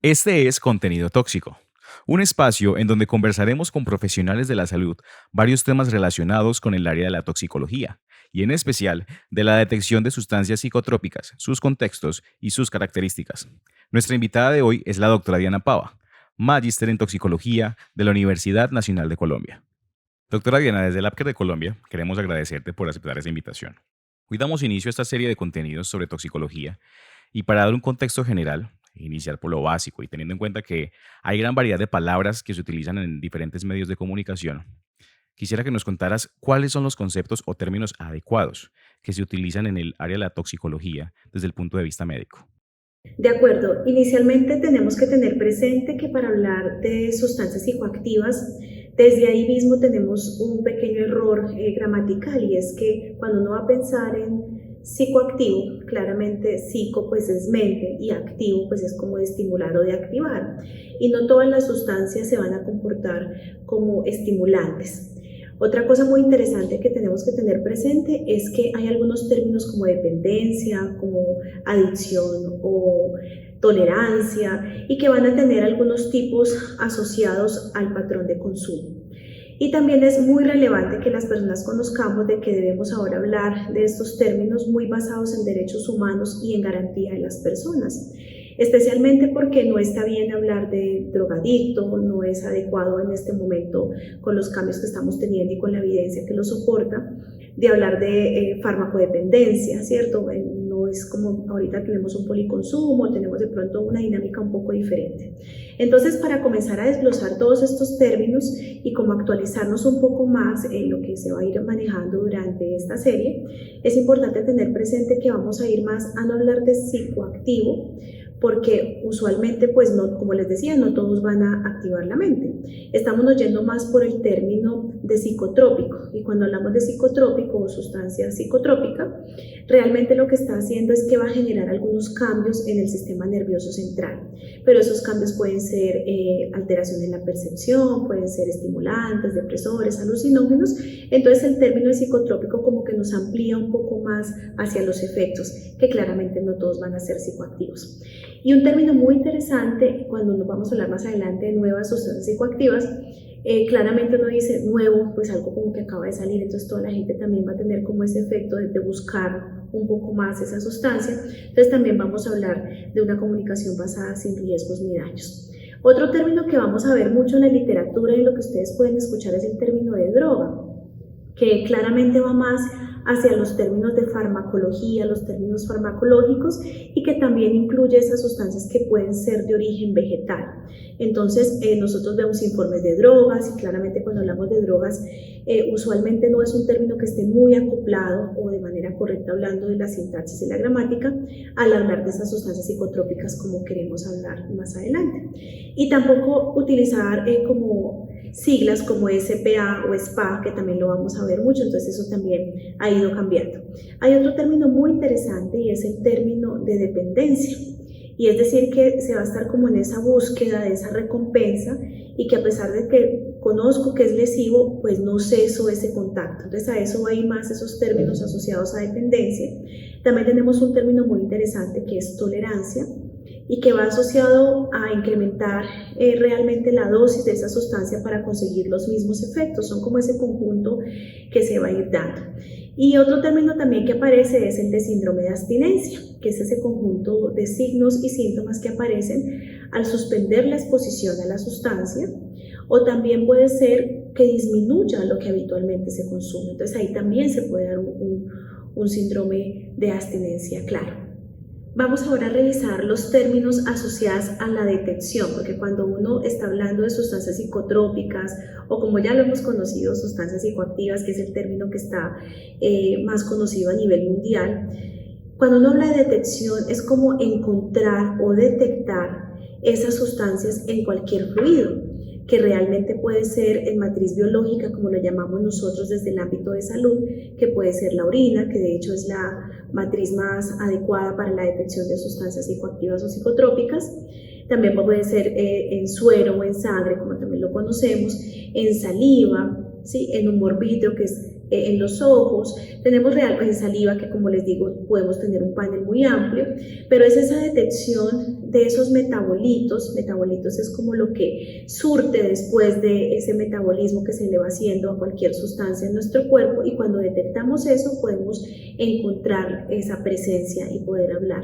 Este es Contenido Tóxico, un espacio en donde conversaremos con profesionales de la salud varios temas relacionados con el área de la toxicología y en especial de la detección de sustancias psicotrópicas, sus contextos y sus características. Nuestra invitada de hoy es la doctora Diana Pava, magíster en toxicología de la Universidad Nacional de Colombia. Doctora Diana, desde el APCAR de Colombia queremos agradecerte por aceptar esta invitación. Hoy damos inicio a esta serie de contenidos sobre toxicología y para dar un contexto general, iniciar por lo básico y teniendo en cuenta que hay gran variedad de palabras que se utilizan en diferentes medios de comunicación, quisiera que nos contaras cuáles son los conceptos o términos adecuados que se utilizan en el área de la toxicología desde el punto de vista médico. De acuerdo, inicialmente tenemos que tener presente que para hablar de sustancias psicoactivas, desde ahí mismo tenemos un pequeño error gramatical y es que cuando uno va a pensar en psicoactivo, claramente psico pues es mente y activo pues es como de estimular o de activar y no todas las sustancias se van a comportar como estimulantes. Otra cosa muy interesante que tenemos que tener presente es que hay algunos términos como dependencia, como adicción o tolerancia y que van a tener algunos tipos asociados al patrón de consumo. Y también es muy relevante que las personas conozcamos de que debemos ahora hablar de estos términos muy basados en derechos humanos y en garantía de las personas, especialmente porque no está bien hablar de drogadicto, no es adecuado en este momento con los cambios que estamos teniendo y con la evidencia que lo soporta, de hablar de farmacodependencia, ¿cierto? No es como ahorita tenemos un policonsumo, tenemos de pronto una dinámica un poco diferente. Entonces, para comenzar a desglosar todos estos términos y como actualizarnos un poco más en lo que se va a ir manejando durante esta serie, es importante tener presente que vamos a ir más a no hablar de psicoactivo, porque usualmente, pues no, como les decía, no todos van a activar la mente. Estamos yendo más por el término de psicotrópico, y cuando hablamos de psicotrópico o sustancia psicotrópica, realmente lo que está haciendo es que va a generar algunos cambios en el sistema nervioso central, pero esos cambios pueden ser alteración en la percepción, pueden ser estimulantes, depresores, alucinógenos. Entonces el término de psicotrópico como que nos amplía un poco más hacia los efectos, que claramente no todos van a ser psicoactivos. Y un término muy interesante, cuando nos vamos a hablar más adelante de nuevas sustancias psicoactivas, claramente uno dice nuevo, pues algo como que acaba de salir, entonces toda la gente también va a tener como ese efecto de buscar un poco más esa sustancia. Entonces también vamos a hablar de una comunicación basada sin riesgos ni daños. Otro término que vamos a ver mucho en la literatura y lo que ustedes pueden escuchar es el término de droga, que claramente va más hacia los términos de farmacología, los términos farmacológicos y que también incluye esas sustancias que pueden ser de origen vegetal. Entonces, nosotros vemos informes de drogas y claramente cuando hablamos de drogas, usualmente no es un término que esté muy acoplado o de manera correcta hablando de la sintaxis y la gramática al hablar de esas sustancias psicotrópicas como queremos hablar más adelante. Y tampoco utilizar como siglas como SPA o SPA, que también lo vamos a ver mucho, entonces eso también ha ido cambiando. Hay otro término muy interesante y es el término de dependencia, y es decir que se va a estar como en esa búsqueda de esa recompensa y que a pesar de que conozco que es lesivo, pues no ceso ese contacto. Entonces a eso va a ir más esos términos asociados a dependencia. También tenemos un término muy interesante que es tolerancia, y que va asociado a incrementar realmente la dosis de esa sustancia para conseguir los mismos efectos. Son como ese conjunto que se va a ir dando. Y otro término también que aparece es el de síndrome de abstinencia, que es ese conjunto de signos y síntomas que aparecen al suspender la exposición a la sustancia, o también puede ser que disminuya lo que habitualmente se consume. Entonces ahí también se puede dar un síndrome de abstinencia, claro. Vamos ahora a revisar los términos asociados a la detección, porque cuando uno está hablando de sustancias psicotrópicas o como ya lo hemos conocido, sustancias psicoactivas, que es el término que está más conocido a nivel mundial, cuando uno habla de detección es como encontrar o detectar esas sustancias en cualquier fluido, que realmente puede ser en matriz biológica, como lo llamamos nosotros desde el ámbito de salud, que puede ser la orina, que de hecho es la matriz más adecuada para la detección de sustancias psicoactivas o psicotrópicas. También puede ser en suero o en sangre, como también lo conocemos, en saliva, ¿sí? En humor vítreo, que es en los ojos, tenemos en saliva, que como les digo, podemos tener un panel muy amplio, pero es esa detección de esos metabolitos. Metabolitos es como lo que surte después de ese metabolismo que se le va haciendo a cualquier sustancia en nuestro cuerpo, y cuando detectamos eso podemos encontrar esa presencia y poder hablar.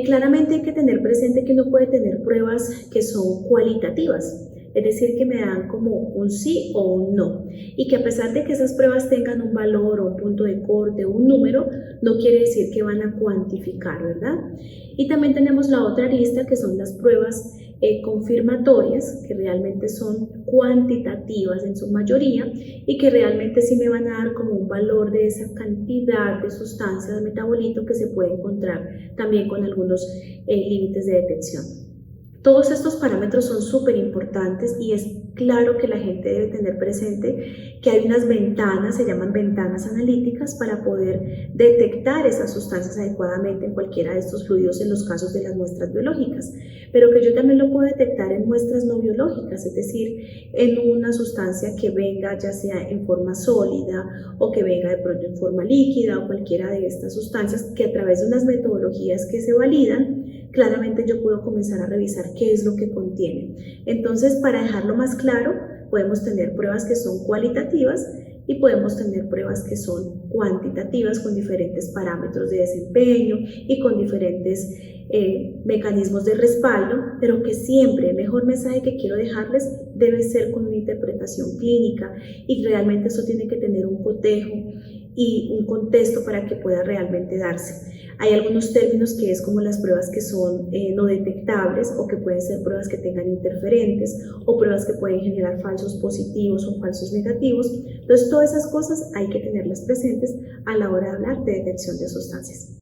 Claramente hay que tener presente que uno puede tener pruebas que son cualitativas, es decir, que me dan como un sí o un no, y que a pesar de que esas pruebas tengan un valor o un punto de corte o un número, no quiere decir que van a cuantificar, ¿verdad? Y también tenemos la otra arista, que son las pruebas confirmatorias, que realmente son cuantitativas en su mayoría y que realmente sí me van a dar como un valor de esa cantidad de sustancias de metabolito que se puede encontrar también con algunos límites de detección. Todos estos parámetros son súper importantes y es claro que la gente debe tener presente que hay unas ventanas, se llaman ventanas analíticas, para poder detectar esas sustancias adecuadamente en cualquiera de estos fluidos en los casos de las muestras biológicas, pero que yo también lo puedo detectar en muestras no biológicas, es decir, en una sustancia que venga ya sea en forma sólida o que venga de pronto en forma líquida, o cualquiera de estas sustancias que a través de unas metodologías que se validan, claramente yo puedo comenzar a revisar qué es lo que contiene. Entonces, para dejarlo más claro, podemos tener pruebas que son cualitativas y podemos tener pruebas que son cuantitativas, con diferentes parámetros de desempeño y con diferentes mecanismos de respaldo, pero que siempre el mejor mensaje que quiero dejarles debe ser con una interpretación clínica, y realmente eso tiene que tener un cotejo y un contexto para que pueda realmente darse. Hay algunos términos que es como las pruebas que son no detectables, o que pueden ser pruebas que tengan interferentes, o pruebas que pueden generar falsos positivos o falsos negativos. Entonces, todas esas cosas hay que tenerlas presentes a la hora de hablar de detección de sustancias.